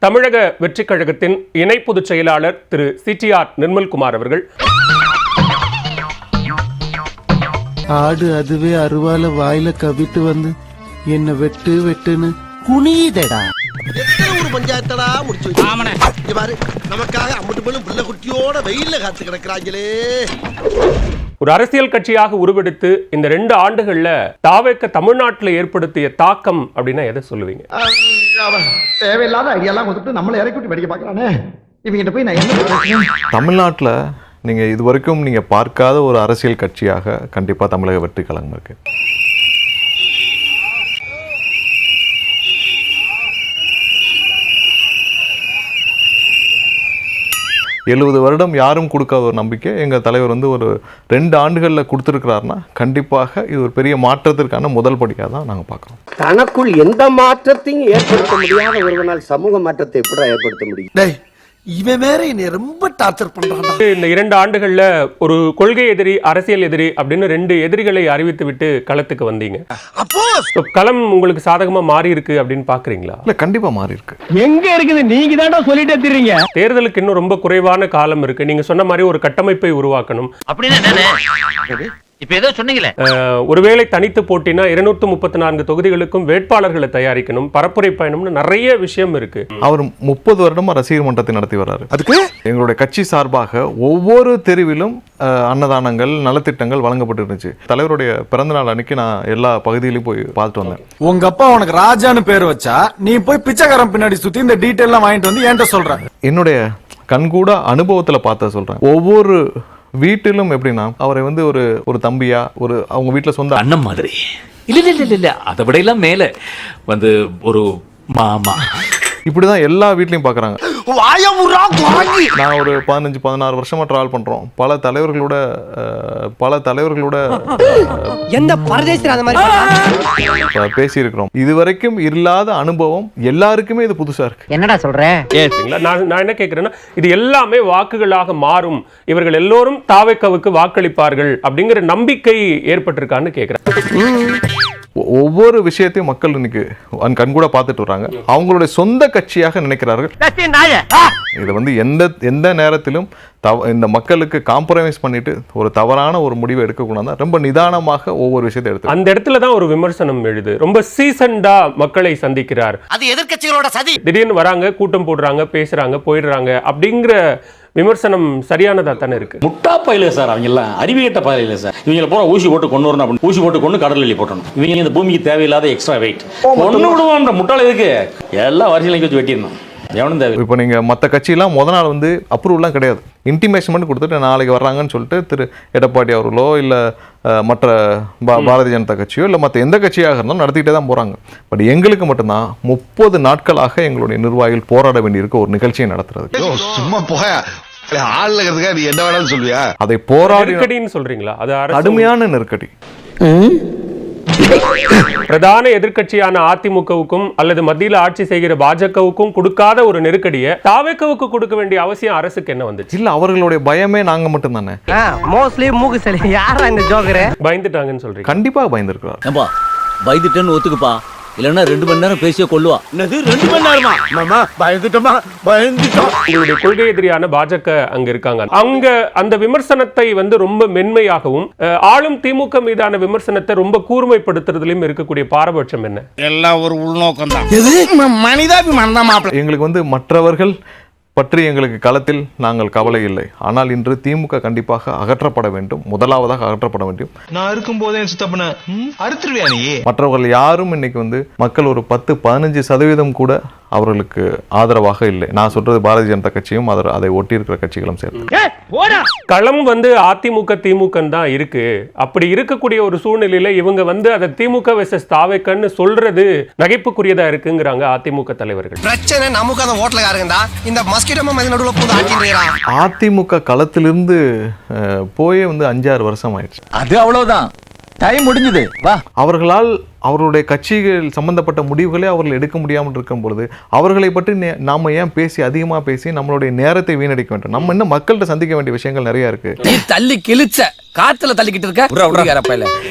தமிழக வெற்றிக் கழகத்தின் இணை பொதுச் செயலாளர் திரு சிடிஆர் நிர்மல்குமார் அவர்கள் ஆடு அதுவே அருவால வாயில கவிட்டு வந்து என்ன வெட்டு வெட்டுன்னு குனியுதடா. ஒரு பஞ்சாயத்தடா முடிச்சு வச்சு பாரு, நமக்காக அம்பட்டு போலும் பிள்ளை குட்டியோட வெயில்ல காத்து கிடக்குறாங்களே. ஒரு அரசியல் கட்சியாக உருவெடுத்து இந்த 2 ஆண்டுகள்ல தாவேக்க தமிழ்நாட்டில் ஏற்படுத்திய தாக்கம் அப்படின்னா எதை சொல்லுவீங்க? தேவையில்லாத ஐடியாலாம் கொடுத்துட்டு நம்மளை இறக்கி விட்டு படிக்க பார்க்கறானே, இவங்கிட்ட போய் நான் என்ன தமிழ்நாட்டில் நீங்கள் இது வரைக்கும் நீங்கள் பார்க்காத ஒரு அரசியல் கட்சியாக கண்டிப்பாக தமிழக வெற்றி கழகம் இருக்கு. எழுபது வருடம் யாரும் கொடுக்காத ஒரு நம்பிக்கை எங்கள் தலைவர் வந்து ஒரு 2 ஆண்டுகளில் கொடுத்துருக்கிறாருன்னா கண்டிப்பாக இது ஒரு பெரிய மாற்றத்திற்கான முதல் படியாக தான் நாங்கள் பார்க்குறோம். தனக்குள் எந்த மாற்றத்தையும் ஏற்படுத்த முடியாத ஒருவனால் சமூக மாற்றத்தை எப்படி ஏற்படுத்த முடியும்? இவன் வேற என்னை ரொம்ப டார்ச்சர் பண்றான். இந்த 2 ஆண்டுகள்ல ஒரு கொள்கை எதிரி, அரசியல் எதிரி அப்படின்னு 2 எதிரிகளை அறிவித்து விட்டு களத்துக்கு வந்தீங்க. அப்போ களம் உங்களுக்கு சாதகமா மாறி இருக்கு அப்படின்னு பாக்குறீங்களா? இல்லை, கண்டிப்பாக மாறி இருக்கு. எங்க இருக்குது? நீங்க தான் சொல்லிட்டே தெரியுங்க. தேர்தலுக்கு இன்னும் ரொம்ப குறைவான காலம் இருக்கு. நீங்க சொன்ன மாதிரி ஒரு கட்டமைப்பை உருவாக்கணும். இப்ப ஏதோ சொன்னீங்களே, ஒருவேளை தனித்து போட்டினா 234 தொகுதிகளுக்கும் வேட்பாளர்களை தயாரிக்கணும், பரப்புரை பயணம்னு நிறைய விஷயம் இருக்கு. அவர் 30 வருடமா ரசிகர் மன்றத்தை நடத்தி வர்றாரு. அதுக்கு எங்களுடைய கட்சி சார்பாக ஒவ்வொரு தெருவிலும் அன்னதானங்கள், நலத்திட்டங்கள் வழங்கப்பட்டு இருந்துச்சு. தலைவருடைய பிறந்தநாள் அன்னைக்கு நான் எல்லா பகுதியிலையும் போய் பார்த்துட்டு வந்தேன். உங்க அப்பா உனக்கு ராஜான்னு பேர் வச்சா நீ போய் பிச்சைக்காரன் பின்னாடி சுத்தி இந்த டீட்டெயில் எல்லாம் வாங்கிட்டு வந்து என்கிட்ட சொல்ற. என்னுடைய கண்கூட அனுபவத்துல பார்த்த சொல்றேன். ஒவ்வொரு வீட்டிலும் எப்படின்னா அவரை வந்து ஒரு தம்பியா, அவங்க வீட்டுல சொந்த அண்ணன் மாதிரி இல்ல அதை விட எல்லாம் மேல வந்து ஒரு மாமா, இப்படிதான் எல்லா வீட்லயும் பாக்குறாங்க. நான் ஒரு 15-16 வருஷமா டிராவல் பண்றோம். பல தலைவர்களோட எந்த பரதேசி அந்த மாதிரி பேசி இருக்கிறோம். இதுவரைக்கும் இல்லாத அனுபவம், எல்லாருக்குமே இது புதுசா இருக்கு. என்னடா சொல்ற? நான் என்ன கேட்கிறேன்னா, இது எல்லாமே வாக்குகளாக மாறும், இவர்கள் எல்லோரும் தாவேக்காவுக்கு வாக்களிப்பார்கள் அப்படிங்கிற நம்பிக்கை ஏற்பட்டிருக்கான்னு கேட்கிறேன். ஒவ்வொரு விஷயத்தையும் மக்கள் இன்னைக்கு கண்கூட பார்த்துட்டு வர்றாங்க. அவங்களுடைய சொந்த கட்சியாக நினைக்கிறார்கள். இதை வந்து எந்த நேரத்திலும் இந்த மக்களுக்கு காம்ப்ரமைஸ் பண்ணிட்டு ஒரு தவறான ஒரு முடிவை எடுக்கக்கூடாது. ரொம்ப நிதானமாக ஒவ்வொரு விஷயத்தை எடுத்து அந்த இடத்துல தான் ஒரு விமர்சனம் எழுது. ரொம்ப சீசன்டா மக்களை சந்திக்கிறார். அது எதிர்க்கட்சிகளோட சதி. திடீர்னு வராங்க, கூட்டம் போடுறாங்க, பேசுறாங்க, போயிடுறாங்க அப்படிங்கிற விமர்சனம் சரியானதா தானே இருக்கு? முட்டா பயில சார், அவங்க எல்லாம் அறிவியட்ட பயில சார். இவங்களை போற ஊசி போட்டு கொண்டு வரணும் அப்படின்னு ஊசி போட்டு கொண்டு கடல் வெளியே போட்டணும். இவங்க இந்த பூமிக்கு தேவையில்லாத எக்ஸ்ட்ரா வெயிட் ஒண்ணு விடுவான்ற முட்டாள் எதுக்கு எல்லாம் வரிசையில் வச்சு வெட்டிடணும். எவனும் தேவை. இப்போ நீங்க மற்ற கட்சியெல்லாம் முத நாள் வந்து அப்ரூவல்லாம் கிடையாது, இன்டிமேஷன் மட்டும் கொடுத்துட்டு நாளைக்கு வர்றாங்கன்னு சொல்லிட்டு திரு எடப்பாடி அவர்களோ இல்லை மற்ற பாரதிய ஜனதா கட்சியோ இல்லை மற்ற எந்த கட்சியாக இருந்தாலும் நடத்திக்கிட்டே தான் போகிறாங்க. பட் எங்களுக்கு மட்டும்தான் 30 நாட்களாக எங்களுடைய நிர்வாகிகள் போராட வேண்டியிருக்க ஒரு நிகழ்ச்சியை நடத்துறது. சும்மா போய நீ என்ன வேணாலும் சொல்லுவியா? அதை போராடி நெருக்கடின்னு சொல்றீங்களா? அது கடுமையான நெருக்கடி. பிரதான எதிர்க்கட்சியான அதிமுகவுக்கும் அல்லது மத்தியில் ஆட்சி செய்கிற பாஜகவுக்கும் கொடுக்காத ஒரு நெருக்கடியை தாவேக்காவுக்கு கொடுக்க வேண்டிய அவசியம் அரசுக்கு என்ன வந்துச்சு? இல்ல, அவர்களுடைய பயமே நாங்க மட்டும் தானே. மோஸ்ட்லி மூக்கு சளி. யாரா இந்த ஜோக்கர்? பயந்துட்டாங்கன்னு சொல்றீங்க? கண்டிப்பாக பயந்துருக்கிறார். பயந்துட்டேன்னு ஒத்துக்குப்பா, இல்லன்னா 2 மணி நேரம் பேசிய கொள்ளுவா. 2 மணி நேரமா? மாமா பயந்துட்டோம். உங்களுடைய கொள்கை எதிரியான பாஜக அங்க இருக்காங்க. அங்க அந்த விமர்சனத்தை வந்து ரொம்ப மென்மையாகவும், ஆளும் திமுக மீதான விமர்சனத்தை ரொம்ப கூர்மைப்படுத்துறதுலயும் இருக்கக்கூடிய பாரபட்சம் என்ன? எல்லாம் ஒரு உள்நோக்கம் தான். மனிதாபிமானம் தான் மாப்பிள்ளை. எங்களுக்கு வந்து மற்றவர்கள் பற்றி எங்களுக்கு களத்தில் நாங்கள் கவலை இல்லை. ஆனால் இன்று திமுக கண்டிப்பாக அகற்றப்பட வேண்டும், முதலாவதாக அகற்றப்பட வேண்டும். நான் இருக்கும் போதே சுத்தப்பன அறுத்துருவியா நீ? மற்றவர்கள் யாரும் இன்னைக்கு வந்து மக்கள் ஒரு 10-15% கூட அவர்களுக்கு ஆதரவாக இல்லை. நான் சொல்றது பாரதிய ஜனதா கட்சியும் அதை ஒட்டி இருக்கிற கட்சிகளும் சேர்த்து. களம் வந்து அதிமுக திமுக தான் இருக்கு. அப்படி இருக்கக்கூடிய ஒரு சூழ்நிலையில இவங்க வந்து அதை திமுக வெர்சஸ் தாவேக்கன்னு சொல்றது நகைப்புக்குரியதா இருக்குங்கிறாங்க அதிமுக தலைவர்கள். பிரச்சனை நமக்கு அந்த ஓட்டலகாரங்க தான். இந்த மஸ்கிட்டோ மதி நடுவுல பூந்து ஆட்டின்றான். அதிமுக களத்திலிருந்து போயே வந்து 5-6 வருஷம் ஆயிடுச்சு. அது அவ்வளவுதான், டைம் முடிஞ்சது. வா. அவர்களால் அவருடைய கட்சிகள் சம்பந்தப்பட்ட முடிவுகளை அவர்கள் எடுக்க முடியாமல் இருக்கும் பொழுது அவர்களை பற்றி நாம ஏன் அதிகமாக பேசி நம்மளுடைய நேரத்தை வீணடிக்க வேண்டும்? நம்ம இன்னும் மக்கள்கிட்ட சந்திக்க வேண்டிய விஷயங்கள் நிறைய இருக்கு. நீ தள்ளி கிழிச்ச காத்துல தள்ளிக்கிட்டு இருக்க.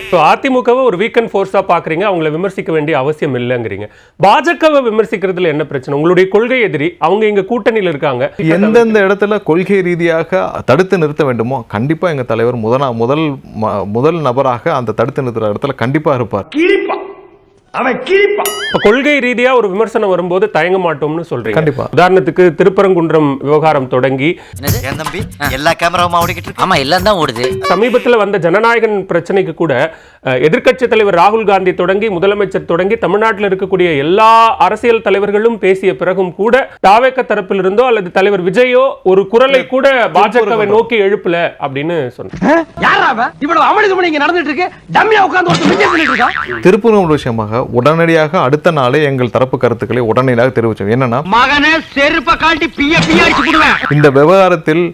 இப்போ அதிமுகவை ஒரு வீக்கெண்ட் ஃபோர்ஸா பாக்குறீங்க, அவங்கள விமர்சிக்க வேண்டிய அவசியம் இல்லைங்கிறீங்க. பாஜகவை விமர்சிக்கிறதுல என்ன பிரச்சனை? உங்களுடைய கொள்கை எதிரி, அவங்க இங்க கூட்டணியில் இருக்காங்க. எந்தெந்த இடத்துல கொள்கை ரீதியாக தடுத்து நிறுத்த வேண்டுமோ கண்டிப்பா எங்க தலைவர் முதல் நபராக அந்த தடுத்து நிறுத்துற இடத்துல கண்டிப்பா இருப்பார். இப்ப கொள்கை ரீதியா ஒரு விமர்சனம் வரும்போது தயங்க மாட்டோம்னு சொல்றீங்க. கண்டிப்பா. உதாரணத்துக்கு திருப்பரங்குன்றம் விவகாரம் தொடங்கி எல்லா கேமராவும் ஓடிக்கிட்டு இருக்கு. ஆமா, எல்லாம் தான் ஓடுது. சமீபத்தில் வந்த ஜனநாயகன் பிரச்சனைக்கு கூட எதிர்க்கட்சி தலைவர் ராகுல் காந்தி தொடங்கி முதலமைச்சர் தொடங்கி தமிழ்நாட்டில் இருக்கக்கூடிய எல்லா அரசியல் தலைவர்களும் பேசிய பிறகும் கூட தாவேக தரப்பில் இருந்தோ அல்லது தலைவர் விஜயோ ஒரு குரலை கூட பாஜகவை நோக்கி எழுப்பல அப்படின்னு சொன்னாங்க. திருப்பூர் விஷயமாக உடனடியாக அடுத்த நாளே எங்கள் தரப்பு கருத்துக்களை உடனடியாக தெரிவிச்சோம். என்னன்னா, இந்த விவகாரத்தில்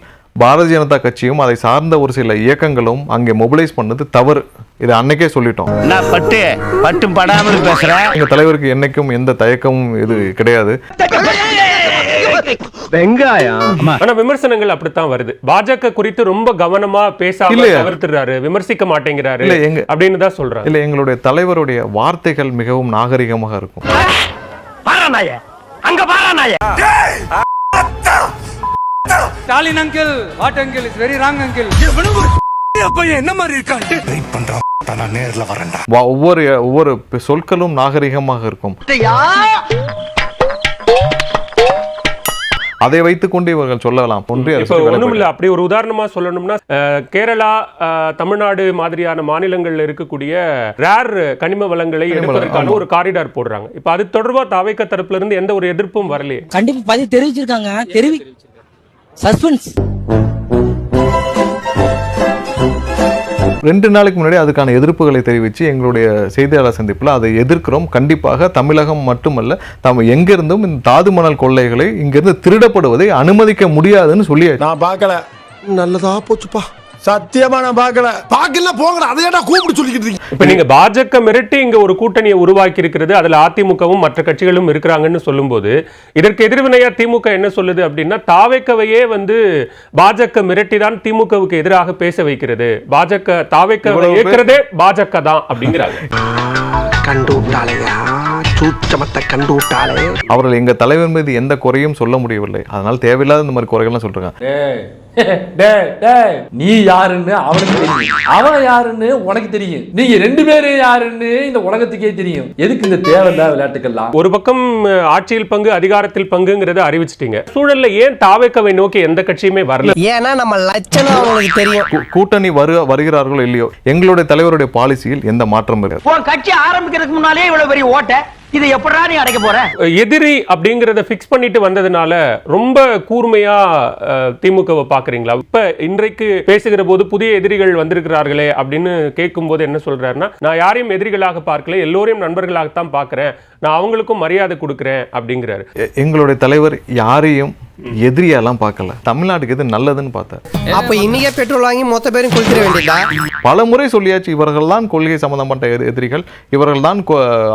பாரதிய ஜனதா கட்சியும் அதை சார்ந்த ஒரு சில இயக்கங்களும் அங்கே மொபிலைஸ் பண்ணது தவறு. இதை அன்னைக்கே சொல்லிட்டோம். பட்டும் படாமல் பேசுறேன். எங்க தலைவருக்கு என்னைக்கும் எந்த தயக்கமும் இது கிடையாது. ஆனா விமர்சனங்கள் அப்படித்தான் வருது. பாஜக குறித்து ரொம்ப கவனமா பேசாம தவிர்த்துறாரு, விமர்சிக்க மாட்டேங்கிறாரு அப்படின்னு தான் சொல்றாங்க. இல்ல, எங்களுடைய தலைவருடைய வார்த்தைகள் மிகவும் நாகரிகமாக இருக்கும். Stalin uncle, what uncle is very wrong uncle. என்ன மாதிரி இருக்காங்க? வெயிட் பண்றோம், நான் நேர்ல வரேன்டா. ஒவ்வொரு சொற்களும் நாகரிகமாக இருக்கும். அதை வைத்துக் கொண்டு இவர்கள் சொல்லலாம். ஒண்ணும் இல்ல, அப்படி ஒரு உதாரணமா சொல்லணும்னா கேரளா, தமிழ்நாடு மாதிரியான மாநிலங்கள்ல இருக்கக்கூடிய ரேர் கனிம வளங்களை எடுப்பதற்கான ஒரு காரிடார் போடுறாங்க. இப்ப அது தொடர்பா தாவேக தரப்புல இருந்து எந்த ஒரு எதிர்ப்பும் வரலையே. கண்டிப்பா பதிவு தெரிவிச்சிருக்காங்க. சஸ்பென்ஸ். 2 நாளைக்கு முன்னாடி அதுக்கான எதிர்ப்புகளை தெரிவித்து எங்களுடைய செய்தியாளர் சந்திப்பில் அதை எதிர்க்கிறோம். கண்டிப்பாக தமிழகம் மட்டுமல்ல, எங்கிருந்தும் இந்த தாது மணல் கொள்ளைகளை இங்கிருந்து திருடப்படுவதை அனுமதிக்க முடியாதுன்னு சொல்லி நான் பார்க்கல. நல்லதா போச்சுப்பா. சத்தியமா நான் பார்க்கல. போங்கடா, அதை ஏன்டா கூப்பிட்டு சொல்லிக்கிட்டு இருக்கீங்க? இப்ப நீங்க பாஜக மிரட்டி இங்க ஒரு கூட்டணியை உருவாக்கி இருக்கிறது, அதுல அதிமுகவும் மற்ற கட்சிகளும் இருக்கிறாங்கன்னு சொல்லும்போது இதற்கு எதிர்வினையா திமுக என்ன சொல்லுது அப்படின்னா, தாவேக்கவையே பாஜக மிரட்டி தான் திமுகவுக்கு எதிராக பேச வைக்கிறது, பாஜக தாவேக்கவை ஏற்கிறதே பாஜக தான் அப்படிங்கிறாங்க. கண்டு விட்டாலையா, சூச்சமத்தை கண்டு விட்டாலே. அவர்கள் எங்க தலைவர் மீது எந்த குறையும் சொல்ல முடியவில்லை. அதனால தேவையில்லாத இந்த மாதிரி குறைகள்லாம் சொல்றாங்க. நீ யாருன்னு அவனுக்கு தெரியும், அவன் யாருன்னு உனக்கு தெரியும், நீங்க 2 பேரும் யாருன்னு இந்த உலகத்துக்கே தெரியும். எதுக்கு இந்த தேவையில்லாத விளையாட்டுக்கெல்லாம்? ஒரு பக்கம் ஆட்சியில் பங்கு, அதிகாரத்தில் பங்குங்கிறத அறிவிச்சிட்டீங்க. சூழல்ல ஏன் தாவேக்கவை நோக்கி எந்த கட்சியுமே வரல? ஏன்னா நம்ம லட்சணம் அவங்களுக்கு தெரியும். கூட்டணி வருகிறார்களோ இல்லையோ, எங்களுடைய தலைவருடைய பாலிசியில் எந்த மாற்றம் இல்லை. கட்சி ஆரம்பிக்கிறதுக்கு முன்னாலே இவ்வளவு பெரிய ஓட்ட, இதை எப்படா நீ அடைக்க போற? எதிரி அப்படிங்கறத பிக்ஸ் பண்ணிட்டு வந்ததுனால ரொம்ப கூர்மையா திமுகவை பாக்குறீங்களா? இப்ப இன்றைக்கு பேசுகிற போது புதிய எதிரிகள் வந்திருக்கிறார்களே அப்படின்னு கேட்கும் போது என்ன சொல்றாருன்னா, நான் யாரையும் எதிரிகளாக பார்க்கல, எல்லோரையும் நண்பர்களாகத்தான் பார்க்கிறேன், நான் அவங்களுக்கும் மரியாதை கொடுக்கிறேன் அப்படிங்கிறாரு. எங்களுடைய தலைவர் யாரையும் எதிரியாலாம் பார்க்கல, தமிழ்நாட்டுக்கு எது நல்லதுன்னு பார்த்தார். அப்ப இன்னைக்கே பெட்ரோல் வாங்கி மொத்த பேரும் கொளுத்திர வேண்டியதா? பல முறை சொல்லியாச்சு, இவர்கள் தான் கொள்கை சம்பந்தப்பட்ட எதிரிகள், இவர்கள் தான்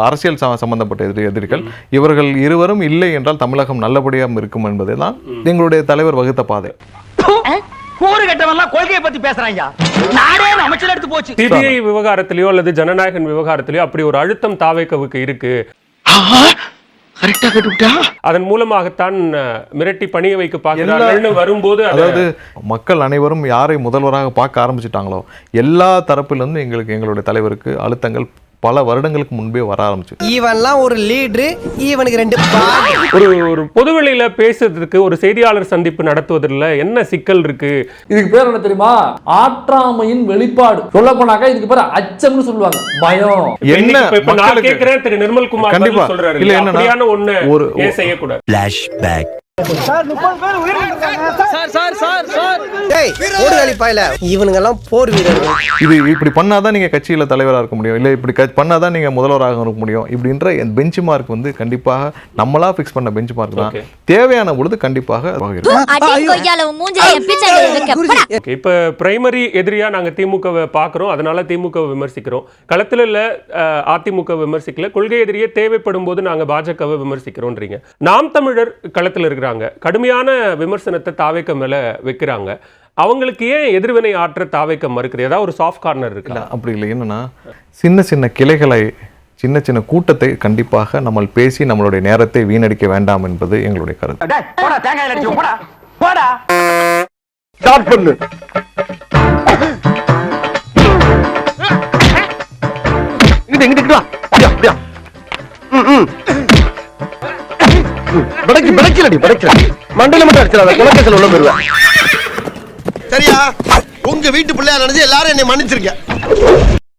அரசியல் சம்பந்தப்பட்ட எதிரிகள், இவர்கள் இருவரும் இல்லை என்றால் தமிழகம் நல்லபடியாக இருக்கும் என்பதை தான் எங்களுடைய தலைவர் வகுத்த பாதை. கொள்கையை பத்தி பேசுறாங்க. நாடே அமைச்சர் எடுத்து போச்சு. சிபிஐ விவகாரத்திலயோ அல்லது ஜனநாயகன் விவகாரத்திலயோ அப்படி ஒரு அழுத்தம் தாவேக்கவுக்கு இருக்கு. அதன் மூலமாகத்தான் மிரட்டி பணிய வைக்க பார்க்கிறார்கள் வரும்போது, அதாவது மக்கள் அனைவரும் யாரை முதல்வராக பார்க்க ஆரம்பிச்சுட்டாங்களோ எல்லா தரப்பிலிருந்து எங்களுடைய தலைவருக்கு அழுத்தங்கள் பல வருடங்களுக்கு முன்பே வர ஆரம்பிச்சு. இவன்லாம் ஒரு லீடர், இவனுக்கு 2 ஒரு பொதுவெளியில பேசுறதுக்கு ஒரு செய்தியாளர் சந்திப்பு நடத்துவதில் என்ன சிக்கல் இருக்கு? இதுக்கு பேர் என்ன தெரியுமா? ஆற்றாமையின் வெளிப்பாடு. சொல்ல போனாக்கா இதுக்கு பேர் அச்சம்னு சொல்லுவாங்க, பயம். என்ன நான் கேக்குறேன், திரு நிர்மல்குமார் கண்டிப்பா சொல்றாரு, இல்ல என்னன்னா ஒண்ணு ஏன் செய்யக்கூடாது? ஃபிளாஷ்பேக். இவனுங்கெல்லாம் போர் வீரர்கள். இது இப்படி பண்ணாதான் நீங்க கட்சியில தலைவராக இருக்க முடியும், இல்ல இப்படி பண்ணாதான் நீங்க முதல்வராக இருக்க முடியும், இப்படின்ற பெஞ்ச் மார்க் கண்டிப்பாக நம்மளா பிக்ஸ் பண்ண பெஞ்ச் மார்க் தான். தேவையான பொழுது கண்டிப்பாக. இப்ப பிரைமரி எதிரியா நாங்க திமுகவை பாக்குறோம், அதனால திமுகவை விமர்சிக்கிறோம். களத்துல இல்ல அதிமுக விமர்சிக்கல, கொள்கை எதிரியே தேவைப்படும் போது நாங்க பாஜகவை விமர்சிக்கிறோம்ன்றீங்க. நாம் தமிழர் களத்துல இருக்கிறாங்க, கடுமையான விமர்சனத்தை தாவேக்க மேல வைக்கிறாங்க. அவங்களுக்கு ஏன் எதிர்வினை ஆற்ற தாவைக்க மறுக்கிறது? ஏதாவது ஒரு சாஃப்ட் கார்னர் இல்லை இருக்குல்ல? அப்படி இல்லை. என்னன்னா சின்ன சின்ன கிளைகளை, சின்ன சின்ன கூட்டத்தை கண்டிப்பாக நம்ம பேசி நம்மளுடைய நேரத்தை வீணடிக்க வேண்டாம் என்பது எங்களுடைய கருத்து. போடா தேங்காய் அடிச்சு போடா போடா ஸ்டார்ட் பண்ணு. இங்கிட்டு வா. அப்படியா படைக்கலடி மண்டையில மட்டும் அடிச்சிடாத, குலக்கேசல் உள்ள போயிருவேன். சரியா? உங்க வீட்டு பிள்ளையா நினைச்சு எல்லாரும் என்னை மன்னிச்சிருக்க.